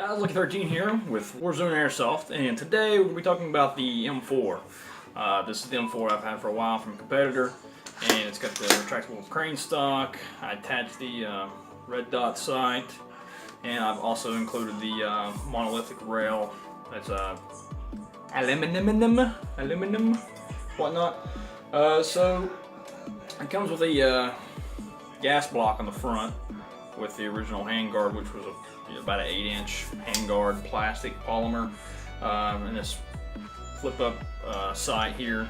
guys, Lucky 13 here with Warzone Airsoft, and today we're going to be talking about the M4. This is the M4 I've had for a while from Kompetitor, and it's got the retractable crane stock. I attached the red dot sight, and I've also included the monolithic rail. That's aluminum, whatnot. So it comes with a gas block on the front with the original handguard, which was about an 8-inch handguard plastic polymer, and this flip-up sight here.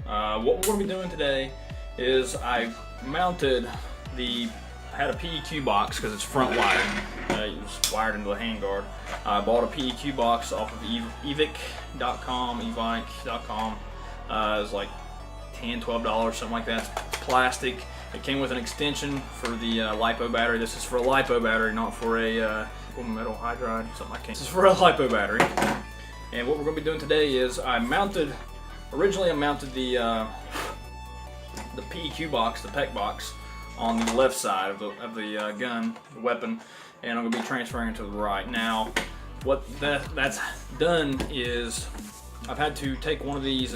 What we're going to be doing today is I mounted had a PEQ box because it's front wired. It was wired into the handguard. I bought a PEQ box off of evic.com. It was like $10–12, something like that. It's plastic. It came with an extension for the LiPo battery. This is for a LiPo battery, not for a metal hydride, something like that. This is for a LiPo battery. And what we're going to be doing today is originally I mounted the PEQ box, the PEC box, on the left side of the gun, the weapon, and I'm going to be transferring it to the right. Now, what that's done is I've had to take one of these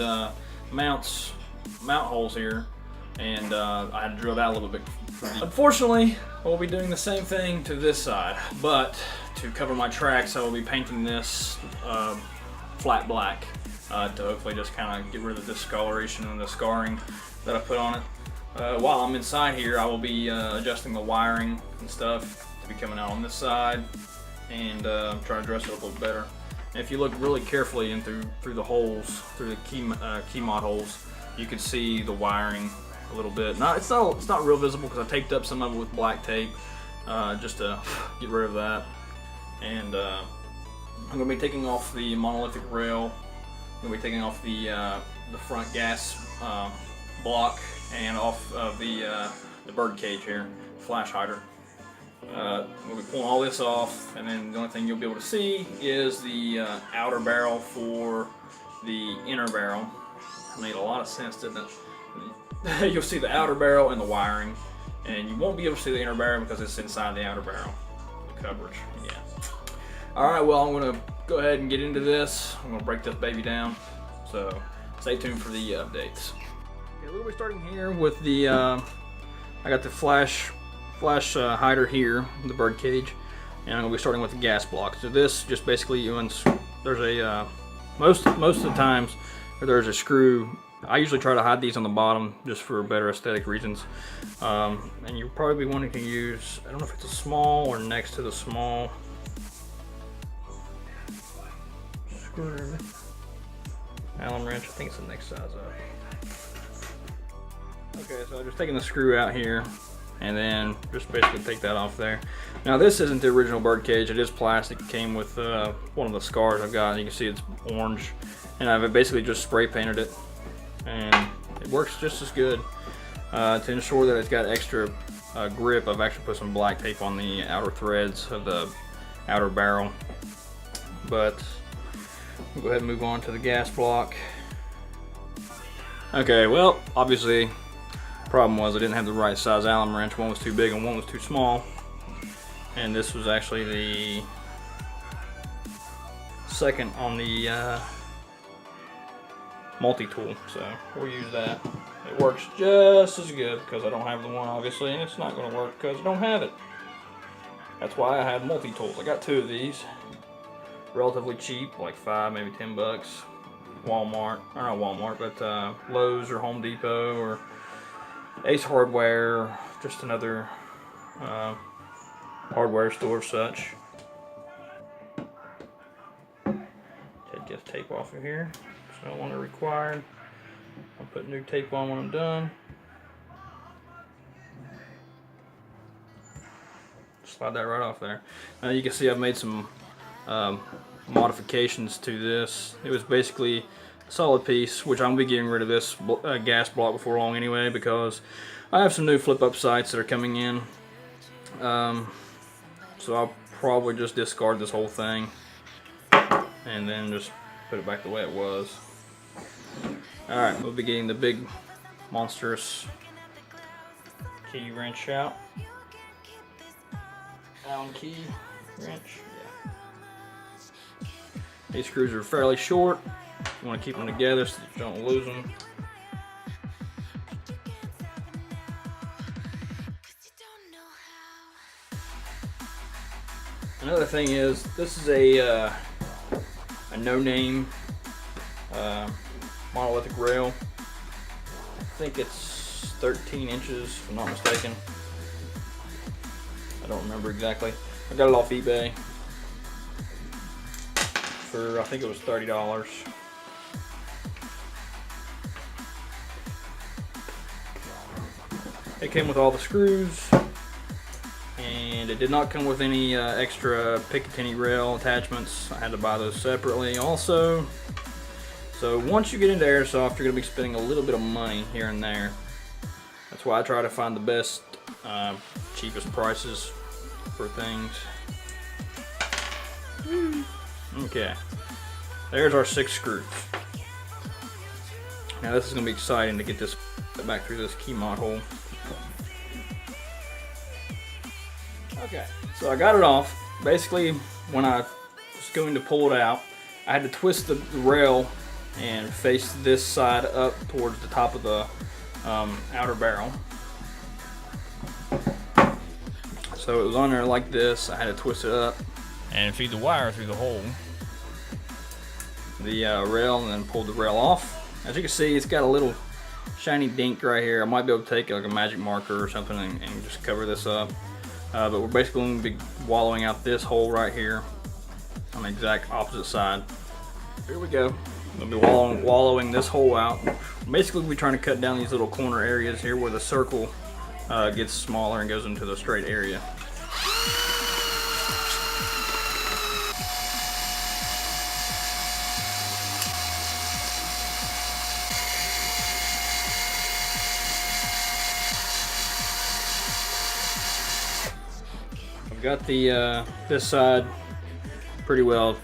mount holes here, and I had to drill that a little bit. Unfortunately, we'll be doing the same thing to this side, but to cover my tracks, I will be painting this flat black to hopefully just kind of get rid of the discoloration and the scarring that I put on it. While I'm inside here, I will be adjusting the wiring and stuff to be coming out on this side, and try to dress it up a little better. And if you look really carefully in through the holes, through the key mod holes, you can see the wiring a little bit. It's not real visible because I taped up some of it with black tape just to get rid of that. And I'm going to be taking off the monolithic rail. I'm going to be taking off the front gas block and off of the bird cage here, flash hider. We'll be pulling all this off, and then the only thing you'll be able to see is the outer barrel for the inner barrel. It made a lot of sense, didn't it? You'll see the outer barrel and the wiring, and you won't be able to see the inner barrel because it's inside the outer barrel, the coverage. Yeah. Alright, well, I'm going to go ahead and get into this. I'm going to break this baby down, so stay tuned for the updates. Okay, we're going to be starting here with the, I got the flash hider here, the bird cage, and I'm going to be starting with the gas block. So this just basically, there's a, most of the times there's a screw. I usually try to hide these on the bottom just for better aesthetic reasons. And you'll probably be wanting to use, I don't know if it's a small or next to the small screw. Allen wrench, I think it's the next size up. Okay, so I'm just taking the screw out here and then just basically take that off there. Now this isn't the original bird cage, it is plastic. It came with one of the scars I've got. You can see it's orange, and I've basically just spray painted it, and it works just as good. To ensure that it's got extra grip, I've actually put some black tape on the outer threads of the outer barrel. But we'll go ahead and move on to the gas block. Okay, well, obviously the problem was I didn't have the right size Allen wrench. One was too big and one was too small, and this was actually the second on the multi-tool, so we'll use that. It works just as good because I don't have the one, obviously, and it's not going to work because I don't have it. That's why I had multi-tools. I got two of these, relatively cheap, like $5, maybe $10. Walmart, or not Walmart, but Lowe's or Home Depot or Ace Hardware, or just another hardware store such. Take this tape off of here. No longer required. I'll put new tape on when I'm done. Slide that right off there. Now you can see I've made some modifications to this. It was basically a solid piece, which I'm going to be getting rid of this gas block before long anyway, because I have some new flip-up sights that are coming in. So I'll probably just discard this whole thing and then just put it back the way it was. Alright, we'll be getting the big monstrous key wrench out. Allen key wrench, yeah. These screws are fairly short. You want to keep them together so that you don't lose them. Another thing is, this is a no-name monolithic rail. I think it's 13 inches, if I'm not mistaken. I don't remember exactly. I got it off eBay for, I think it was $30. It came with all the screws, and it did not come with any extra Picatinny rail attachments. I had to buy those separately also. So once you get into airsoft, you're going to be spending a little bit of money here and there. That's why I try to find the best, cheapest prices for things. Okay, there's our 6 screws. Now this is going to be exciting to get this back through this key mod hole. Okay, so I got it off. Basically, when I was going to pull it out, I had to twist the rail and face this side up towards the top of the outer barrel. So it was on there like this. I had to twist it up and feed the wire through the hole, the rail, and then pull the rail off. As you can see, it's got a little shiny dink right here. I might be able to take like a magic marker or something and just cover this up. But we're basically going to be wallowing out this hole right here on the exact opposite side. Here we go. We'll be wallowing this hole out. Basically, we're trying to cut down these little corner areas here where the circle gets smaller and goes into the straight area. I've got the this side pretty well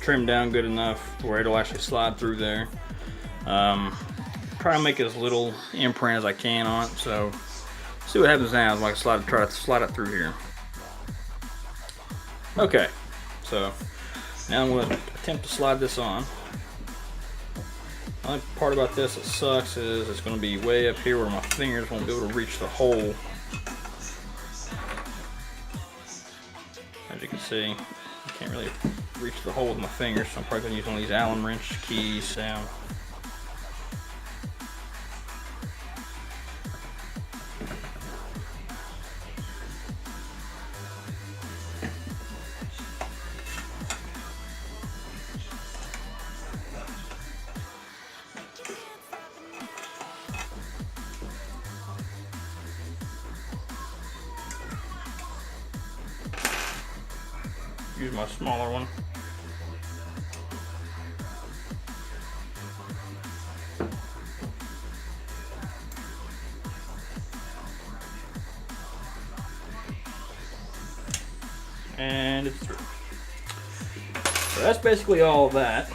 trimmed down good enough where it'll actually slide through there. Try to make as little imprint as I can on it. So see what happens now. I can try to slide it through here. Okay, so now I'm going to attempt to slide this on. The only part about this that sucks is it's going to be way up here where my fingers won't be able to reach the hole. As you can see, I can't really reach the hole with my fingers, so I'm probably going to use one of these Allen wrench keys down. Use my smaller one. And it's through. So that's basically all of that.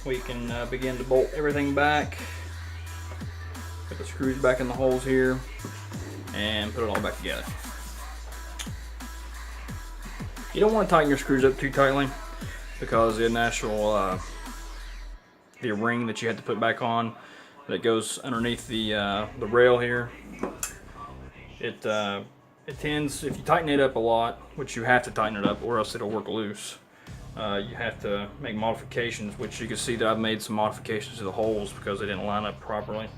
We can begin to bolt everything back. Put the screws back in the holes here and put it all back together. You don't want to tighten your screws up too tightly because the actual the ring that you had to put back on that goes underneath the rail here, it tends, if you tighten it up a lot, which you have to tighten it up or else it'll work loose, you have to make modifications, which you can see that I've made some modifications to the holes because they didn't line up properly,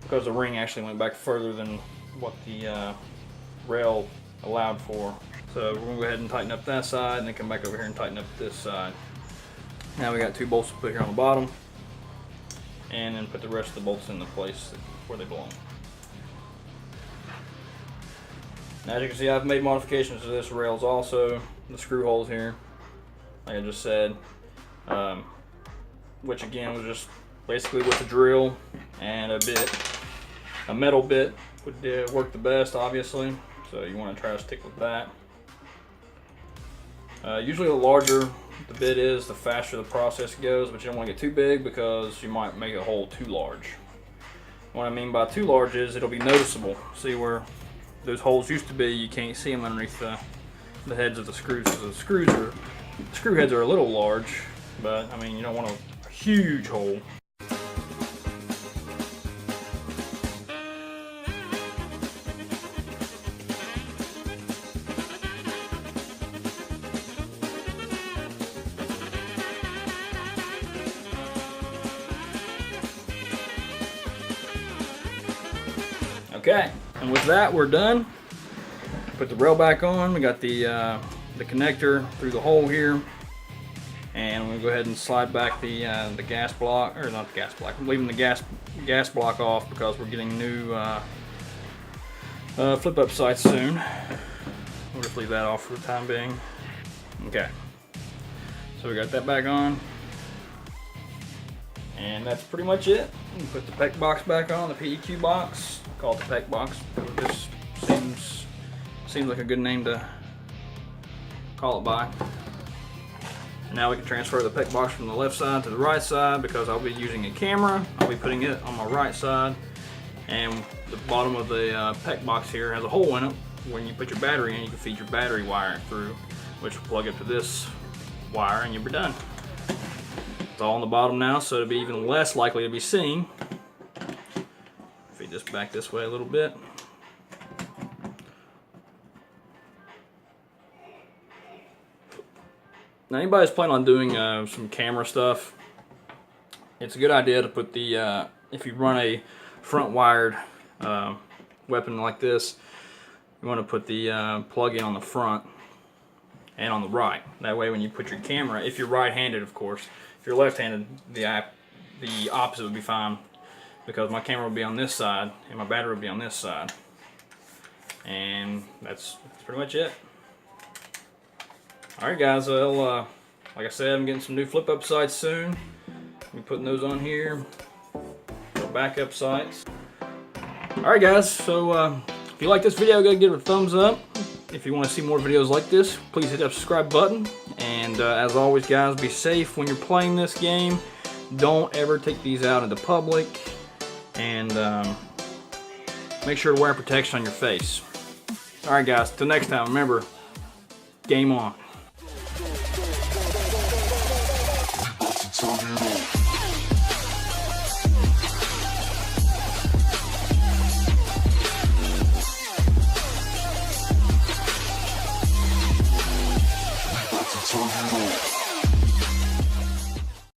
because the ring actually went back further than what the rail allowed for. So we're going to go ahead and tighten up that side and then come back over here and tighten up this side. Now we got 2 bolts to put here on the bottom, and then put the rest of the bolts in the place where they belong. Now as you can see, I've made modifications to this rails also, the screw holes here, like I just said, which again was just basically with a drill and a bit. A metal bit would work the best, obviously, so you want to try to stick with that. Usually the larger the bit is, the faster the process goes, but you don't want to get too big because you might make a hole too large. What I mean by too large is it'll be noticeable. See where those holes used to be, you can't see them underneath the the heads of the screws. So the screw heads are a little large, but I mean, you don't want a huge hole. Okay, and with that, we're done. Put the rail back on. We got the connector through the hole here, and I'm gonna go ahead and slide back the gas block, or not the gas block. I'm leaving the gas block off because we're getting new flip-up sights soon. We'll just leave that off for the time being. Okay, so we got that back on, and that's pretty much it. Put the PEC box back on, the PEQ box. Call it the PEC box. It just seems like a good name to call it by. Now we can transfer the PEC box from the left side to the right side because I'll be using a camera. I'll be putting it on my right side, and the bottom of the PEC box here has a hole in it. When you put your battery in, you can feed your battery wire through, which will plug up to this wire, and you'll be done. It's all on the bottom now, so it'll be even less likely to be seen. Feed this back this way a little bit. Now, anybody that's planning on doing some camera stuff, it's a good idea to put the, if you run a front wired weapon like this, you want to put the plug in on the front and on the right. That way when you put your camera, if you're right-handed of course, if you're left-handed, the opposite would be fine, because my camera will be on this side and my battery will be on this side. And that's pretty much it. Alright guys, well, like I said, I'm getting some new flip-up sights soon. I'll be putting those on here. Backup sights. Alright guys, so if you like this video, go give it a thumbs up. If you want to see more videos like this, please hit that subscribe button. And as always guys, be safe when you're playing this game. Don't ever take these out into public. And make sure to wear protection on your face. Alright guys, till next time, remember, game on.